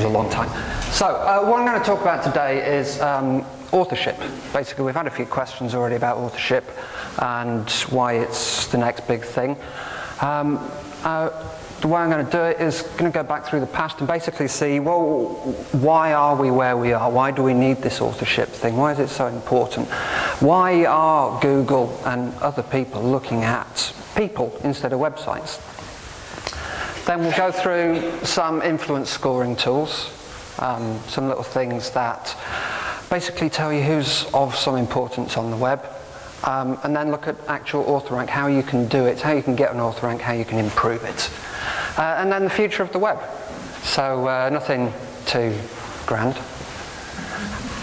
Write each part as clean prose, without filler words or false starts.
a long time. So what I'm going to talk about today is authorship. Basically, we've had a few questions already about authorship and why it's the next big thing. The way I'm going to do it is going to go back through the past and basically see, well, why are we where we are? Why do we need this authorship thing? Why is it so important? Why are Google and other people looking at people instead of websites? Then we'll go through some influence scoring tools, some little things that basically tell you who's of some importance on the web, and then look at actual author rank, how you can do it, how you can get an author rank, how you can improve it. And then the future of the web. So nothing too grand.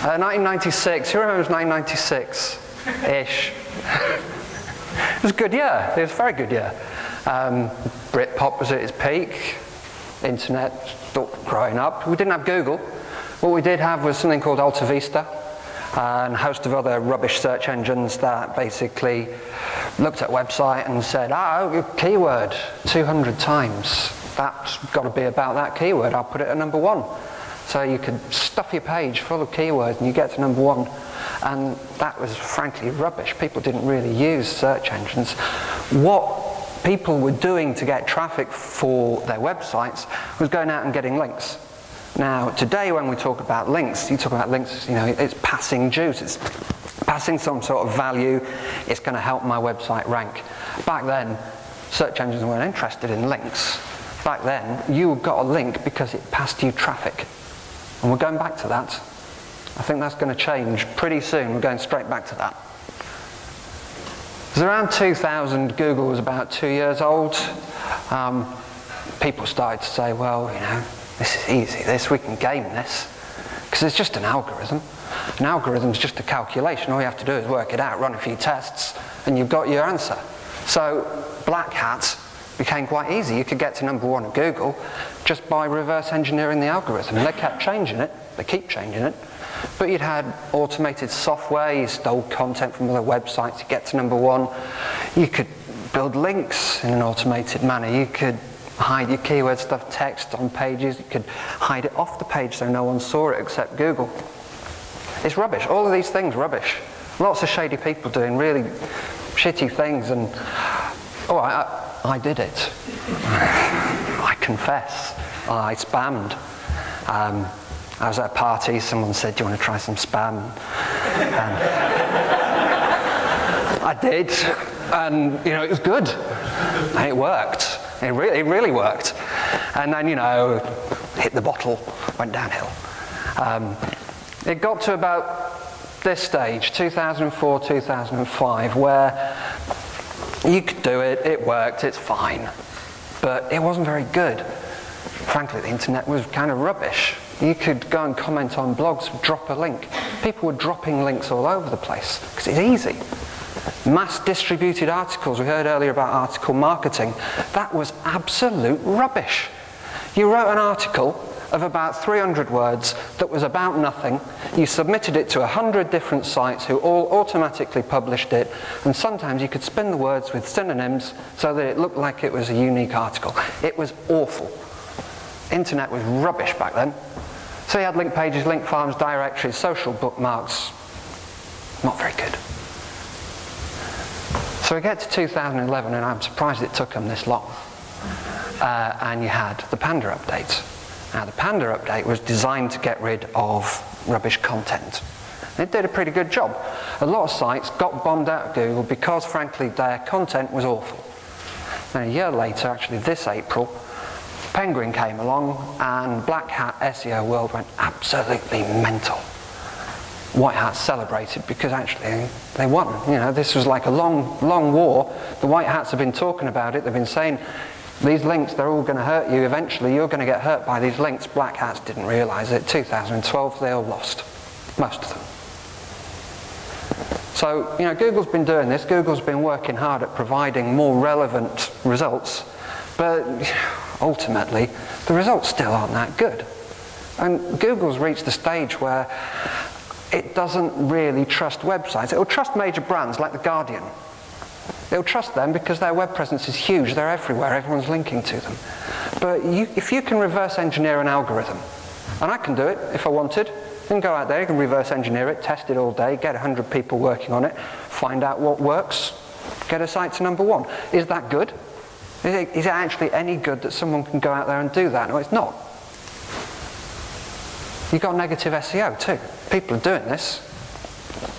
1996, who remembers 1996-ish? It was a good year, it was a very good year. Britpop was at its peak, internet growing up. We didn't have Google. What we did have was something called Alta Vista and a host of other rubbish search engines that basically looked at a website and said, oh, keyword 200 times. That's got to be about that keyword. I'll put it at number 1. So you could stuff your page full of keywords and you get to number 1. And that was frankly rubbish. People didn't really use search engines. What people were doing to get traffic for their websites was going out and getting links. Now, today when we talk about links, you talk about links, you know, it's passing juice, it's passing some sort of value, it's going to help my website rank. Back then, search engines weren't interested in links. Back then, you got a link because it passed you traffic. And we're going back to that. I think that's going to change pretty soon. We're going straight back to that. It was around 2000, Google was about 2 years old. People started to say, well, you know, this is easy, we can game this. Because it's just an algorithm. An algorithm is just a calculation. All you have to do is work it out, run a few tests, and you've got your answer. So black hat became quite easy. You could get to number 1 at Google just by reverse engineering the algorithm. They kept changing it, they keep changing it. But you'd had automated software, you stole content from other websites to get to number 1. You could build links in an automated manner. You could hide your keyword stuff, text on pages. You could hide it off the page so no one saw it except Google. It's rubbish. All of these things, rubbish. Lots of shady people doing really shitty things, and oh, I did it. I confess. I spammed. I was at a party, someone said, do you want to try some spam? And I did, and you know, it was good. And it worked. It really worked. And then, you know, hit the bottle, went downhill. It got to about this stage, 2004, 2005, where you could do it, it worked, it's fine. But it wasn't very good. Frankly, the internet was kind of rubbish. You could go and comment on blogs, drop a link. People were dropping links all over the place, because it's easy. Mass distributed articles, we heard earlier about article marketing. That was absolute rubbish. You wrote an article of about 300 words that was about nothing. You submitted it to 100 different sites who all automatically published it, and sometimes you could spin the words with synonyms so that it looked like it was a unique article. It was awful. Internet was rubbish back then. So you had link pages, link farms, directories, social bookmarks. Not very good. So we get to 2011, and I'm surprised it took them this long. And you had the Panda update. Now, the Panda update was designed to get rid of rubbish content. It did a pretty good job. A lot of sites got bombed out of Google because, frankly, their content was awful. Then a year later, actually this April, Penguin came along, and Black Hat SEO world went absolutely mental. White Hats celebrated because actually they won. You know, this was like a long war. The White Hats have been talking about it. They've been saying, these links, they're all going to hurt you. Eventually, you're going to get hurt by these links. Black Hats didn't realize it. 2012, they all lost. Most of them. So, you know, Google's been doing this. Google's been working hard at providing more relevant results. But ultimately, the results still aren't that good. And Google's reached the stage where it doesn't really trust websites. It'll trust major brands like The Guardian. It'll trust them because their web presence is huge. They're everywhere. Everyone's linking to them. But if you can reverse engineer an algorithm And I can do it if I wanted. You can go out there, you can reverse engineer it, test it all day, get 100 people working on it, find out what works, get a site to number 1. Is that good? Is it actually any good that someone can go out there and do that? No, it's not. You've got negative SEO too. People are doing this.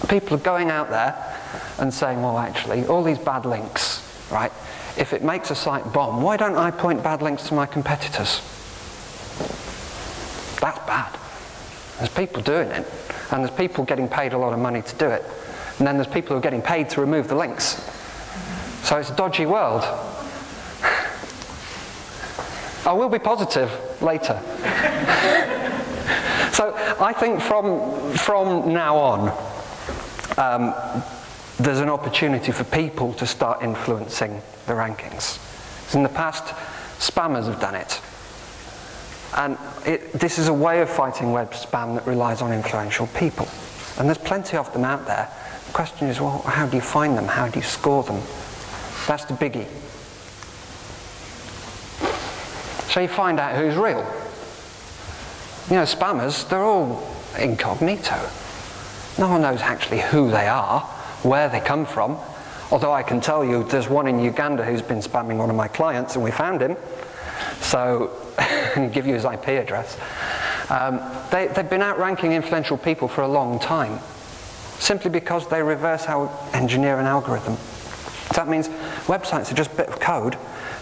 People are going out there and saying, well, actually, all these bad links, right? If it makes a site bomb, why don't I point bad links to my competitors? That's bad. There's people doing it, and there's people getting paid a lot of money to do it. And then there's people who are getting paid to remove the links. So it's a dodgy world. I will be positive later. So I think from now on, there's an opportunity for people to start influencing the rankings. Because in the past, spammers have done it. And this is a way of fighting web spam that relies on influential people. And there's plenty of them out there. The question is, well, how do you find them? How do you score them? That's the biggie. So you find out who's real. You know, spammers, they're all incognito. No one knows actually who they are, where they come from. Although I can tell you there's one in Uganda who's been spamming one of my clients, and we found him. So, I can give you his IP address. They've been outranking influential people for a long time, simply because they reverse engineer an algorithm. So that means websites are just a bit of code.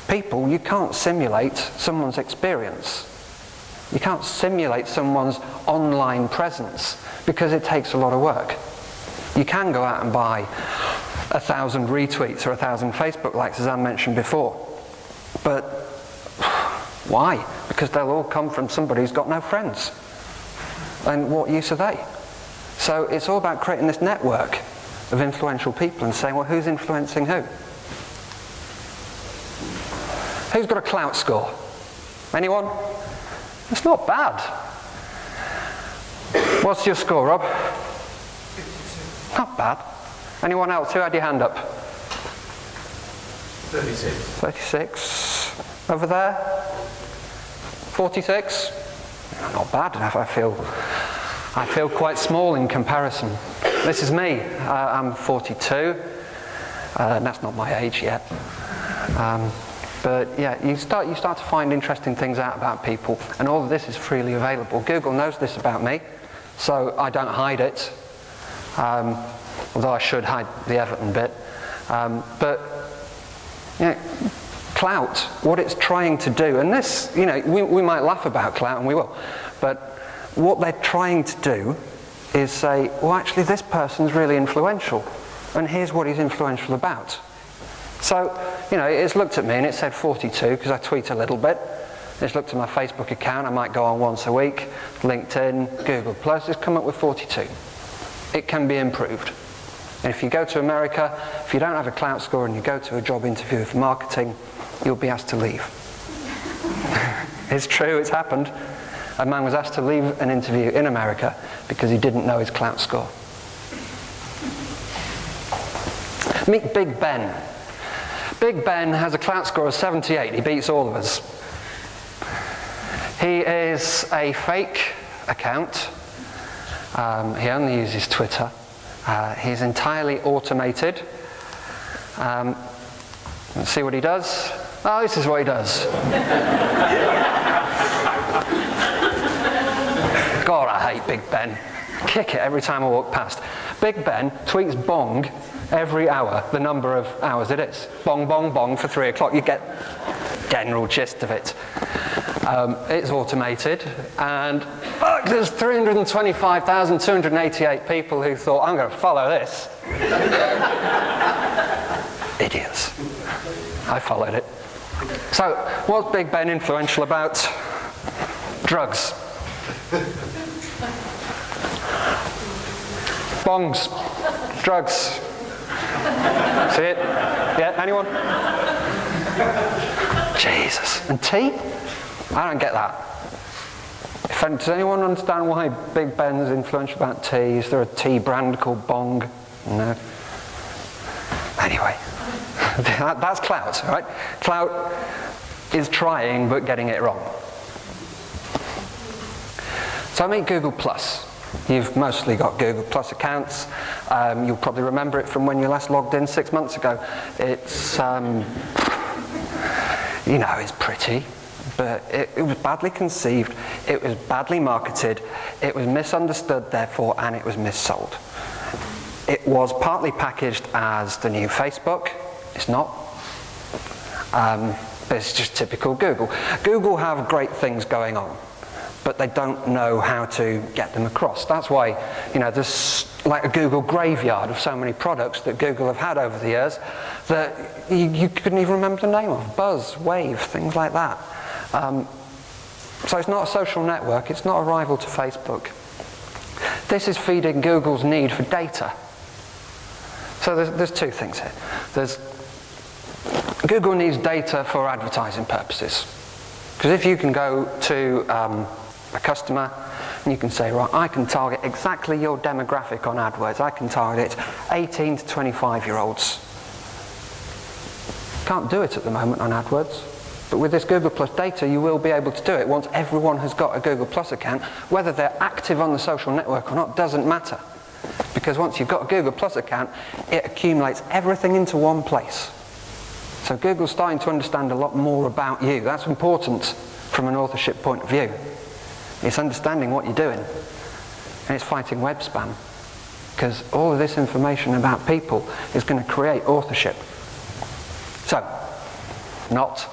People, you can't simulate someone's experience. You can't simulate someone's online presence because it takes a lot of work. You can go out and buy 1,000 retweets or 1,000 Facebook likes, as I mentioned before. But why? Because they'll all come from somebody who's got no friends. And what use are they? So it's all about creating this network of influential people and saying, well, who's influencing who? Who's got a clout score? Anyone? It's not bad. What's your score, Rob? 52. Not bad. Anyone else? Who had your hand up? 36. 36. Over there? 46? Not bad enough. I feel quite small in comparison. This is me. I'm 42. That's not my age yet. But yeah, you start to find interesting things out about people, and all of this is freely available. Google knows this about me, so I don't hide it. Although I should hide the Everton bit. But you know, clout, what it's trying to do, and this, you know, we might laugh about clout, and we will, but what they're trying to do is say, well, actually, this person's really influential, and here's what he's influential about. So, you know, it's looked at me and it said 42 because I tweet a little bit. It's looked at my Facebook account, I might go on once a week, LinkedIn, Google+, it's come up with 42. It can be improved. And if you go to America, if you don't have a clout score and you go to a job interview for marketing, you'll be asked to leave. It's true, it's happened. A man was asked to leave an interview in America because he didn't know his clout score. Meet Big Ben. Big Ben has a clout score of 78. He beats all of us. He is a fake account. He only uses Twitter. He's entirely automated. Let's see what he does. Oh, this is what he does. God, I hate Big Ben. Kick it every time I walk past. Big Ben tweets bong every hour, the number of hours it is. Bong, bong, bong for 3 o'clock. You get general gist of it. It's automated, and there's 325,288 people who thought, I'm going to follow this. Idiots. I followed it. So, what's Big Ben influential about? Drugs. Bongs. Drugs. See it? Yeah, anyone? Jesus. And tea? I don't get that. Does anyone understand why Big Ben is influential about tea? Is there a tea brand called Bong? No. Anyway, that's clout, right? Clout is trying but getting it wrong. So meet Google+. You've mostly got Google Plus accounts. You'll probably remember it from when you last logged in 6 months ago. It's, you know, it's pretty, but it was badly conceived, it was badly marketed, it was misunderstood therefore, and it was missold. It was partly packaged as the new Facebook. It's not. But it's just typical Google. Google have great things going on, but they don't know how to get them across. That's why, you know, there's like a Google graveyard of so many products that Google have had over the years that you couldn't even remember the name of. Buzz, Wave, things like that. So it's not a social network, it's not a rival to Facebook. This is feeding Google's need for data. So there's two things here. Google needs data for advertising purposes. Because if you can go to a customer and you can say, right, I can target exactly your demographic on AdWords. I can target 18 to 25-year-olds. Can't do it at the moment on AdWords. But with this Google Plus data, you will be able to do it once everyone has got a Google Plus account. Whether they're active on the social network or not doesn't matter. Because once you've got a Google Plus account, it accumulates everything into one place. So Google's starting to understand a lot more about you. That's important from an authorship point of view. It's understanding what you're doing. And it's fighting web spam. Because all of this information about people is going to create authorship. So, not.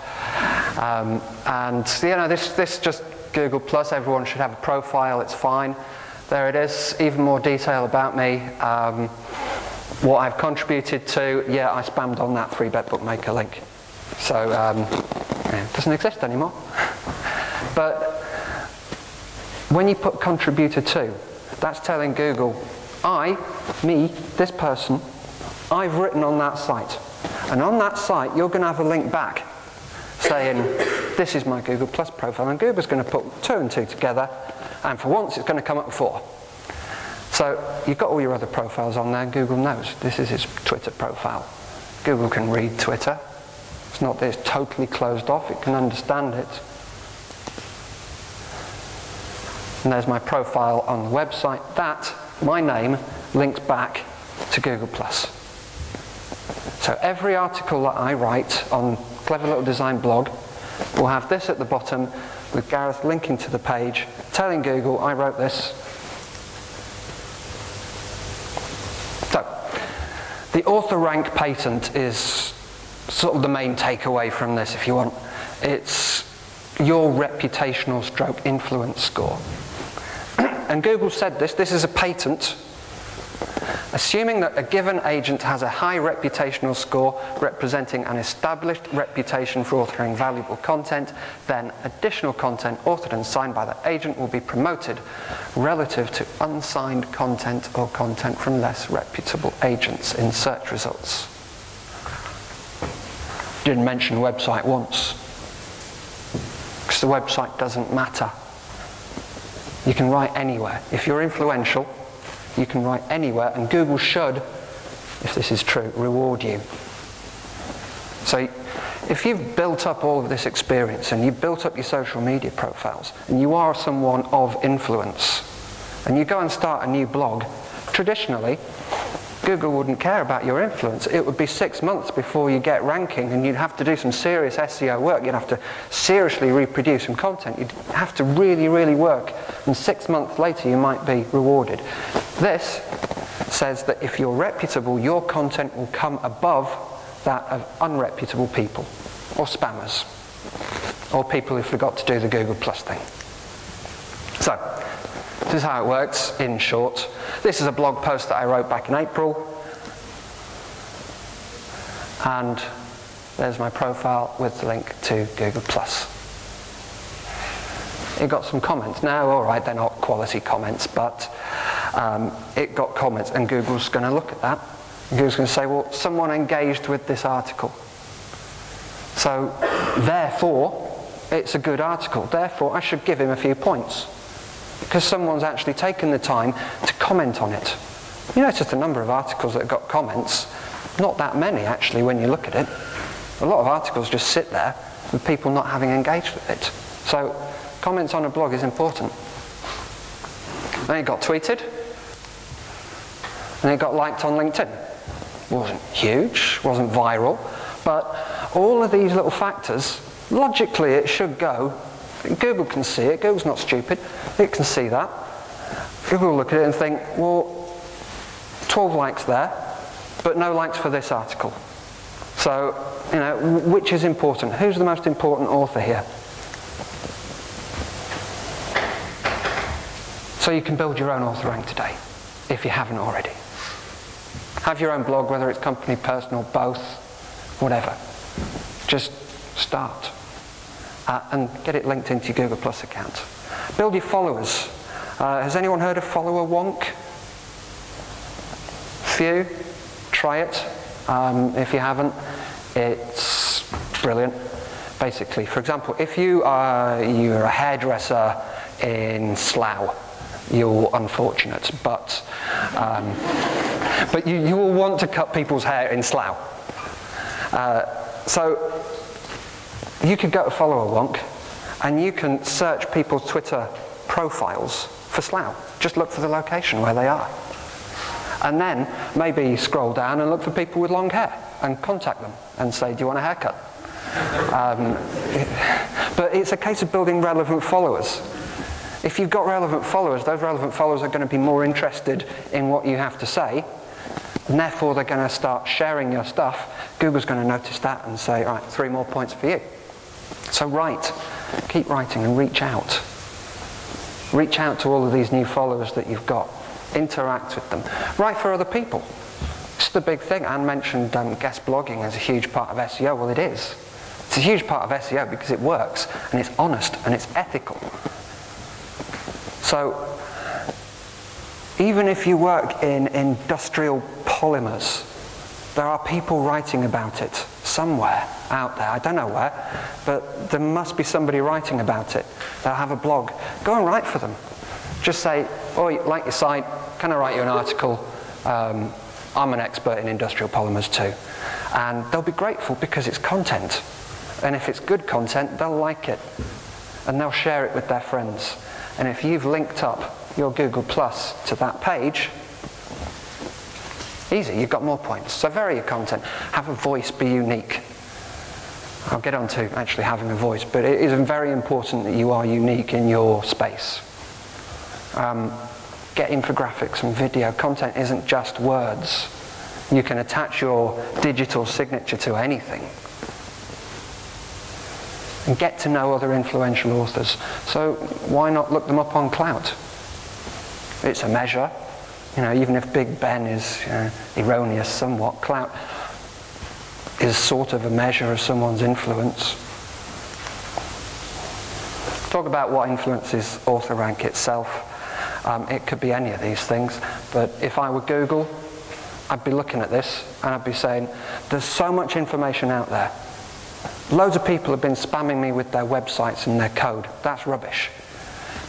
And you know, this just Google Plus, everyone should have a profile, it's fine. There it is, even more detail about me. What I've contributed to, yeah, I spammed on that 3-bet bookmaker link. So, it doesn't exist anymore. But when you put contributor to, that's telling Google, me, this person, I've written on that site. And on that site, you're going to have a link back saying, this is my Google Plus profile. And Google's going to put 2 and 2 together, and for once, it's going to come up with 4. So you've got all your other profiles on there, and Google knows this is his Twitter profile. Google can read Twitter. It's not that it's totally closed off, it can understand it. And there's my profile on the website. That, my name, links back to Google+. So every article that I write on Clever Little Design blog will have this at the bottom with Gareth linking to the page, telling Google, I wrote this. So, the author rank patent is sort of the main takeaway from this, if you want. It's your reputational stroke influence score. And Google said this is a patent. Assuming that a given agent has a high reputational score representing an established reputation for authoring valuable content, then additional content authored and signed by that agent will be promoted relative to unsigned content or content from less reputable agents in search results. Didn't mention website once, because the website doesn't matter. You can write anywhere. If you're influential, you can write anywhere, and Google should, if this is true, reward you. So if you've built up all of this experience and you've built up your social media profiles and you are someone of influence and you go and start a new blog, traditionally Google wouldn't care about your influence. It would be 6 months before you get ranking, and you'd have to do some serious SEO work. You'd have to seriously reproduce some content. You'd have to really, really work, and 6 months later you might be rewarded. This says that if you're reputable, your content will come above that of unreputable people, or spammers, or people who forgot to do the Google Plus thing. So, this is how it works in short. This is a blog post that I wrote back in April. And there's my profile with the link to Google+. It got some comments. Now, all right, they're not quality comments, but it got comments, and Google's going to look at that. Google's going to say, well, someone engaged with this article. So, therefore, it's a good article. Therefore, I should give him a few points, because someone's actually taken the time to comment on it. You notice the number of articles that have got comments, not that many actually when you look at it. A lot of articles just sit there with people not having engaged with it. So comments on a blog is important. Then it got tweeted, and it got liked on LinkedIn. Wasn't huge, wasn't viral, but all of these little factors, logically it should go. Google can see it, Google's not stupid, it can see that. Google will look at it and think, well, 12 likes there, but no likes for this article. So, you know, which is important? Who's the most important author here? So you can build your own author rank today, if you haven't already. Have your own blog, whether it's company, personal, both, whatever. Just start. And get it linked into your Google Plus account. Build your followers. Has anyone heard of follower wonk? Few? Try it. If you haven't, it's brilliant. Basically, for example, if you're a hairdresser in Slough, you're unfortunate, but you will want to cut people's hair in Slough. So you could go to follower wonk, and you can search people's Twitter profiles for Slough. Just look for the location where they are. And then maybe scroll down and look for people with long hair and contact them and say, do you want a haircut? But it's a case of building relevant followers. If you've got relevant followers, those relevant followers are going to be more interested in what you have to say, and therefore they're going to start sharing your stuff. Google's going to notice that and say, all right, 3 more points for you. So write, keep writing and reach out. Reach out to all of these new followers that you've got. Interact with them. Write for other people. It's the big thing. Anne mentioned guest blogging as a huge part of SEO. Well, it is. It's a huge part of SEO because it works, and it's honest, and it's ethical. So, even if you work in industrial polymers, there are people writing about it somewhere out there. I don't know where, but there must be somebody writing about it. They'll have a blog. Go and write for them. Just say, oh, you like your site, can I write you an article? I'm an expert in industrial polymers too. And they'll be grateful because it's content. And if it's good content, they'll like it. And they'll share it with their friends. And if you've linked up your Google Plus to that page, easy, you've got more points. So vary your content. Have a voice, be unique. I'll get on to actually having a voice, but it is very important that you are unique in your space. Get infographics and video. Content isn't just words. You can attach your digital signature to anything. And get to know other influential authors. So why not look them up on Clout? It's a measure. You know, even if Big Ben is erroneous somewhat, Clout is sort of a measure of someone's influence. Talk about what influences author rank itself. It could be any of these things, but if I were Google, I'd be looking at this and I'd be saying, there's so much information out there. Loads of people have been spamming me with their websites and their code. That's rubbish.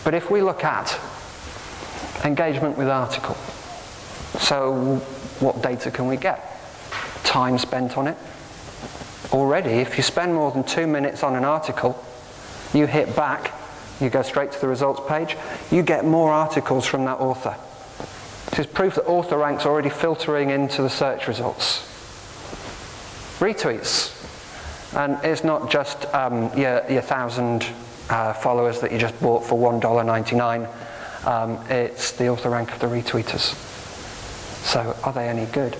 But if we look at engagement with article, so what data can we get? Time spent on it. Already, if you spend more than 2 minutes on an article, you hit back, you go straight to the results page, you get more articles from that author. This is proof that author rank's already filtering into the search results. Retweets. And it's not just your 1,000 followers that you just bought for $1.99. It's the author rank of the retweeters. So are they any good?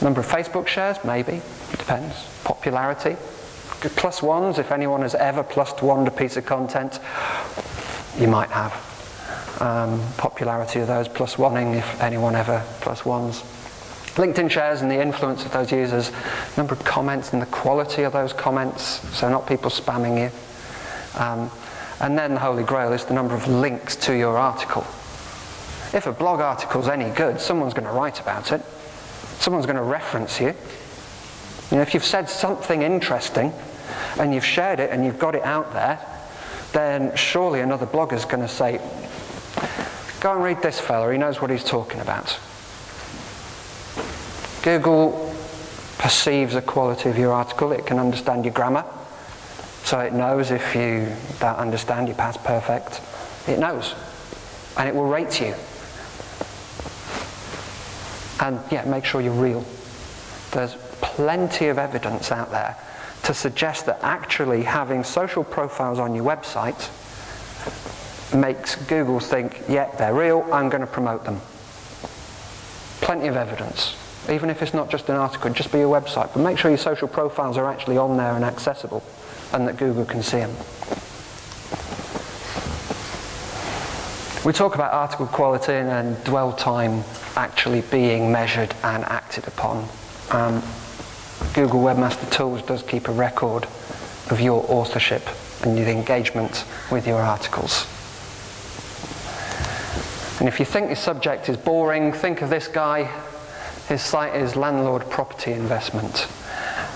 Number of Facebook shares? Maybe. It depends. Popularity? Good plus ones, if anyone has ever plus one a piece of content, you might have. Popularity of those plus oneing, if anyone ever plus ones. LinkedIn shares and the influence of those users, number of comments and the quality of those comments, so not people spamming you. And then the holy grail is the number of links to your article. If a blog article's any good, someone's going to write about it. Someone's going to reference you. You know, if you've said something interesting and you've shared it and you've got it out there, then surely another blogger's going to say, go and read this fella, he knows what he's talking about. Google perceives the quality of your article. It can understand your grammar. So it knows if you don't understand your past perfect. It knows. and it will rate you. And yeah, make sure you're real. There's plenty of evidence out there to suggest that actually having social profiles on your website makes Google think, yeah, they're real, I'm going to promote them. Plenty of evidence. Even if it's not just an article, just be your website. But make sure your social profiles are actually on there and accessible, and that Google can see them. We talk about article quality and dwell time actually being measured and acted upon. Google Webmaster Tools does keep a record of your authorship and the engagement with your articles. And if you think your subject is boring, think of this guy. His site is Landlord Property Investment.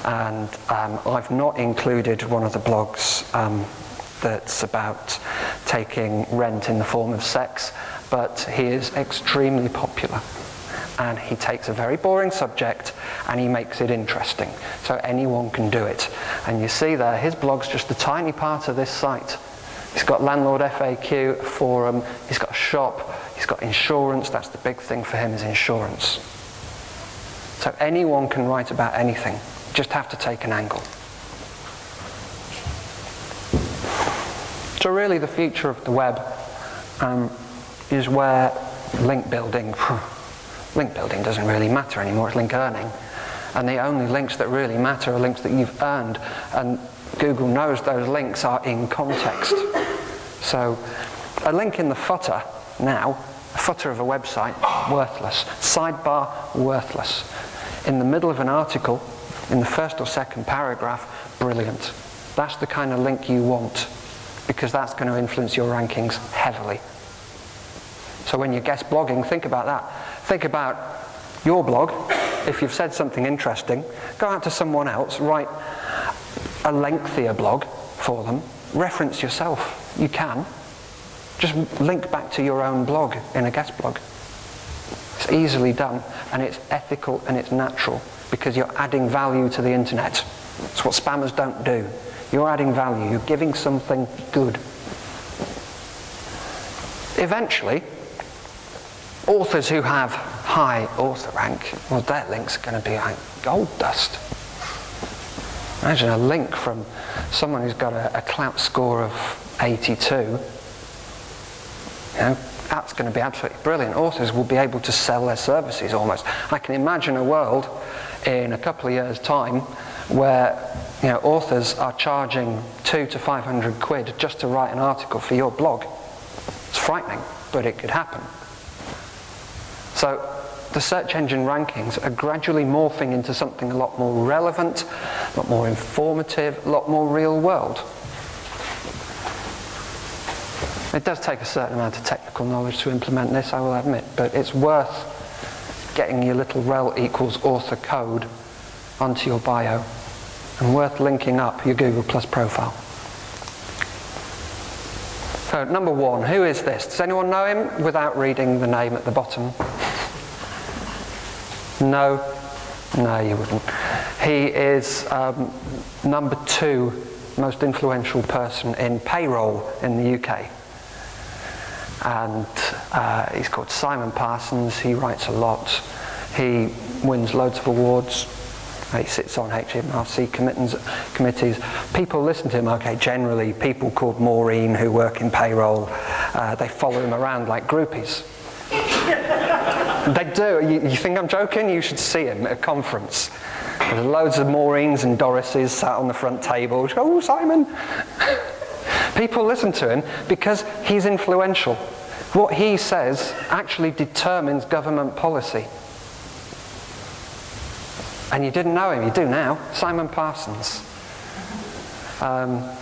And I've not included one of the blogs that's about taking rent in the form of sex, but he is extremely popular. And he takes a very boring subject and he makes it interesting. So anyone can do it. And you see there, his blog's just a tiny part of this site. He's got landlord FAQ, a forum, he's got a shop, he's got insurance. That's the big thing for him, is insurance. So anyone can write about anything. You just have to take an angle. So really the future of the web is where link building doesn't really matter anymore, it's link earning. And the only links that really matter are links that you've earned. And Google knows those links are in context. So a link in the footer now, a footer of a website, worthless. Sidebar, worthless. In the middle of an article, in the first or second paragraph, brilliant. That's the kind of link you want, because that's going to influence your rankings heavily. So when you're guest blogging, think about that. Think about your blog. If you've said something interesting, go out to someone else, write a lengthier blog for them, reference yourself. You can. Just link back to your own blog in a guest blog. It's easily done, and it's ethical and it's natural, because you're adding value to the internet. It's what spammers don't do. You're adding value. You're giving something good. Eventually, authors who have high author rank, well, their links are going to be like gold dust. Imagine a link from someone who's got a clout score of 82. You know, that's going to be absolutely brilliant. Authors will be able to sell their services almost. I can imagine a world in a couple of years' time where, you know, authors are charging 200 to 500 quid just to write an article for your blog. It's frightening, but it could happen. So the search engine rankings are gradually morphing into something a lot more relevant, a lot more informative, a lot more real world. It does take a certain amount of technical knowledge to implement this, I will admit, but it's worth getting your little rel equals author code onto your bio, and worth linking up your Google Plus profile. So number one, who is this? Does anyone know him without reading the name at the bottom? No? No, you wouldn't. He is number 2 most influential person in payroll in the UK. And he's called Simon Parsons. He writes a lot. He wins loads of awards. He sits on HMRC committees. People listen to him. Okay, generally people called Maureen who work in payroll, they follow him around like groupies. They do. You think I'm joking? You should see him at a conference. There's loads of Maureens and Dorises sat on the front table. Oh, Simon! People listen to him because he's influential. What he says actually determines government policy. And you didn't know him, you do now. Simon Parsons.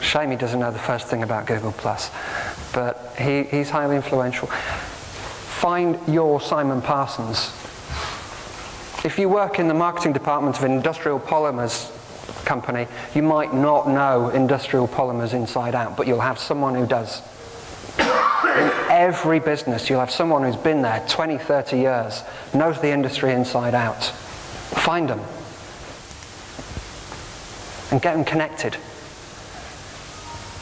Shame he doesn't know the first thing about Google+. But he's highly influential. Find your Simon Parsons. If you work in the marketing department of an industrial polymers company, you might not know industrial polymers inside out, but you'll have someone who does. In every business, you'll have someone who's been there 20, 30 years, knows the industry inside out. Find them. And get them connected.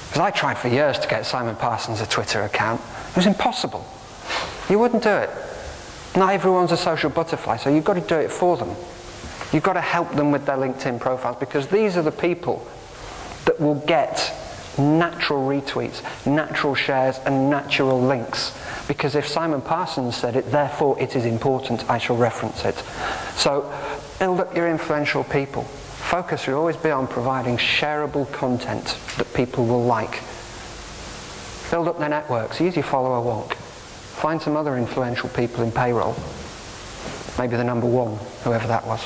Because I tried for years to get Simon Parsons a Twitter account. It was impossible. You wouldn't do it. Not everyone's a social butterfly, so you've got to do it for them. You've got to help them with their LinkedIn profiles, because these are the people that will get natural retweets, natural shares, and natural links. Because if Simon Parsons said it, therefore it is important, I shall reference it. So build up your influential people. Focus should always be on providing shareable content that people will like. Build up their networks. Use your follower wonk. Find some other influential people in payroll. Maybe the number one, whoever that was.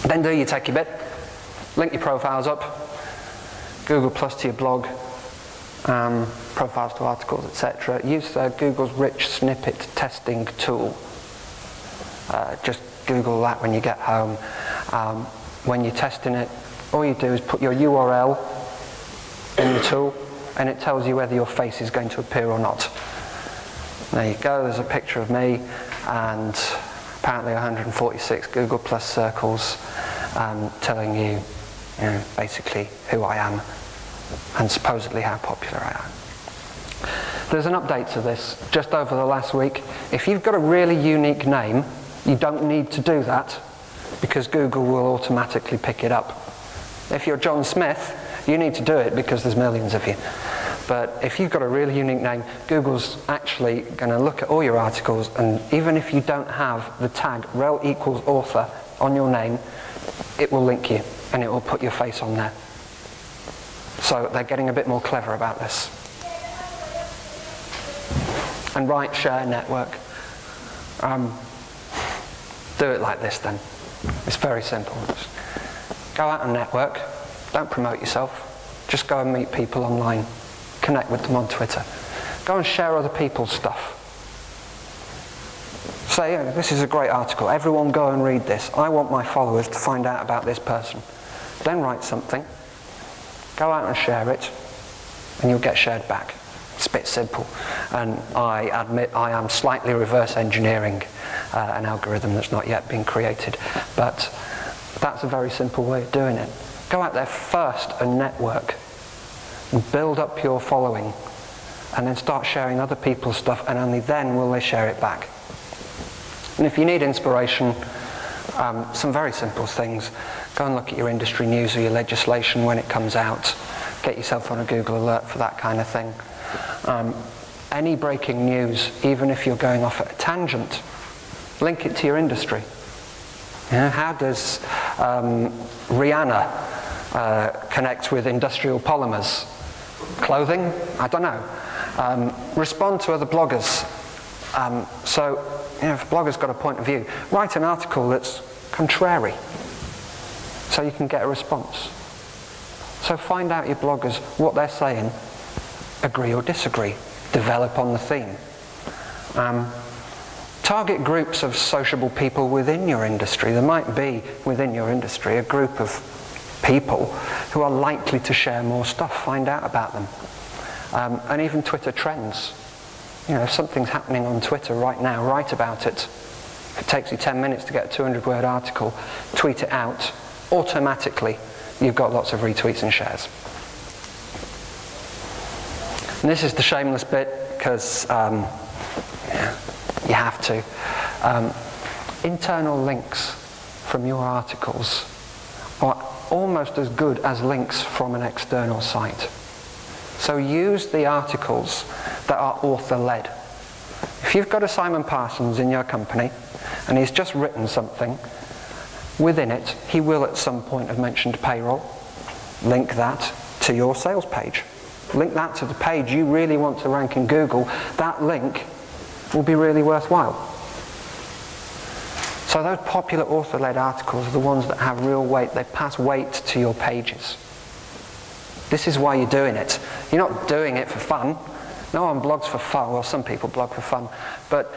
Then do your techie bit. Link your profiles up. Google Plus to your blog. Profiles to articles, etc. Use Google's rich snippet testing tool. Just Google that when you get home. When you're testing it, all you do is put your URL in the tool, and it tells you whether your face is going to appear or not. There you go, there's a picture of me, and apparently 146 Google Plus circles telling you, basically who I am and supposedly how popular I am. There's an update to this just over the last week. If you've got a really unique name, you don't need to do that, because Google will automatically pick it up. If you're John Smith, you need to do it because there's millions of you. But if you've got a really unique name, Google's actually going to look at all your articles, and even if you don't have the tag rel equals author on your name, it will link you and it will put your face on there. So they're getting a bit more clever about this. And write, share, network. Do it like this then. It's very simple. Just go out and network. Don't promote yourself. Just go and meet people online. Connect with them on Twitter. Go and share other people's stuff. Say, this is a great article. Everyone go and read this. I want my followers to find out about this person. Then write something. Go out and share it, and you'll get shared back. It's a bit simple. And I admit I am slightly reverse engineering an algorithm that's not yet been created. But that's a very simple way of doing it. Go out there first and network. Build up your following, and then start sharing other people's stuff, and only then will they share it back. And if you need inspiration, some very simple things. Go and look at your industry news or your legislation when it comes out. Get yourself on a Google alert for that kind of thing. Any breaking news, even if you're going off at a tangent, link it to your industry. How does Rihanna connect with industrial polymers? Clothing? I don't know. Respond to other bloggers. So, if a blogger's got a point of view, write an article that's contrary, so you can get a response. So find out your bloggers, what they're saying, agree or disagree, develop on the theme. Target groups of sociable people within your industry. There might be, within your industry, a group of people who are likely to share more stuff. Find out about them. And even Twitter trends. If something's happening on Twitter right now, write about it. If it takes you 10 minutes to get a 200-word article, tweet it out. Automatically, you've got lots of retweets and shares. And this is the shameless bit, because you have to. Internal links from your articles are almost as good as links from an external site. So use the articles that are author-led. If you've got a Simon Parsons in your company and he's just written something, within it he will at some point have mentioned payroll. Link that to your sales page. Link that to the page you really want to rank in Google. That link will be really worthwhile. So those popular author-led articles are the ones that have real weight. They pass weight to your pages. This is why you're doing it. You're not doing it for fun. No one blogs for fun. Well, some people blog for fun. But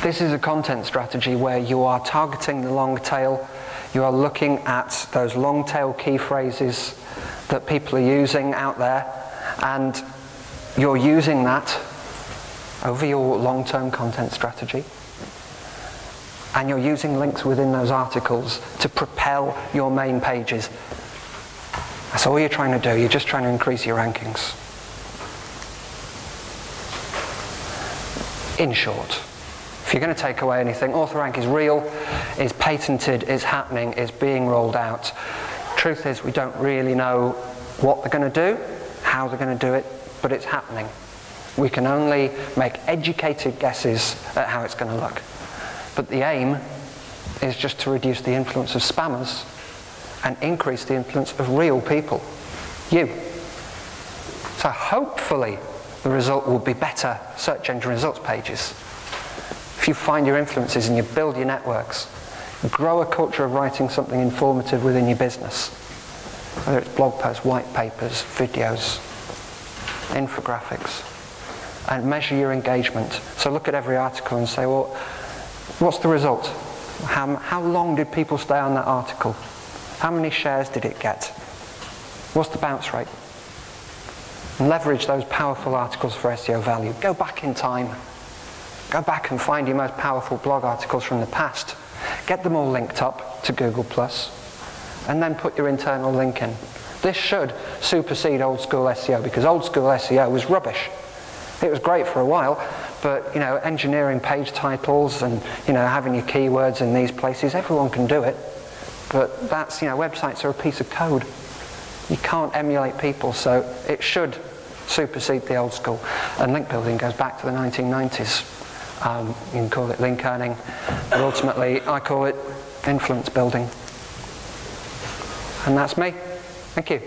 this is a content strategy where you are targeting the long tail. You are looking at those long tail key phrases that people are using out there, and you're using that over your long-term content strategy. And you're using links within those articles to propel your main pages. That's all you're trying to do. You're just trying to increase your rankings. In short, if you're going to take away anything, AuthorRank is real, is patented, is happening, is being rolled out. Truth is, we don't really know what they're going to do, how they're going to do it, but it's happening. We can only make educated guesses at how it's going to look. But the aim is just to reduce the influence of spammers and increase the influence of real people, you. So hopefully the result will be better search engine results pages. If you find your influences and you build your networks, grow a culture of writing something informative within your business, whether it's blog posts, white papers, videos, infographics, and measure your engagement. So look at every article and say, well, what's the result? How long did people stay on that article? How many shares did it get? What's the bounce rate? And leverage those powerful articles for SEO value. Go back in time. Go back and find your most powerful blog articles from the past. Get them all linked up to Google+, and then put your internal link in. This should supersede old school SEO, because old school SEO was rubbish. It was great for a while, but engineering page titles and having your keywords in these places, everyone can do it. But that's, websites are a piece of code. You can't emulate people, so it should supersede the old school. And link building goes back to the 1990s. You can call it link earning, but ultimately I call it influence building. And that's me. Thank you.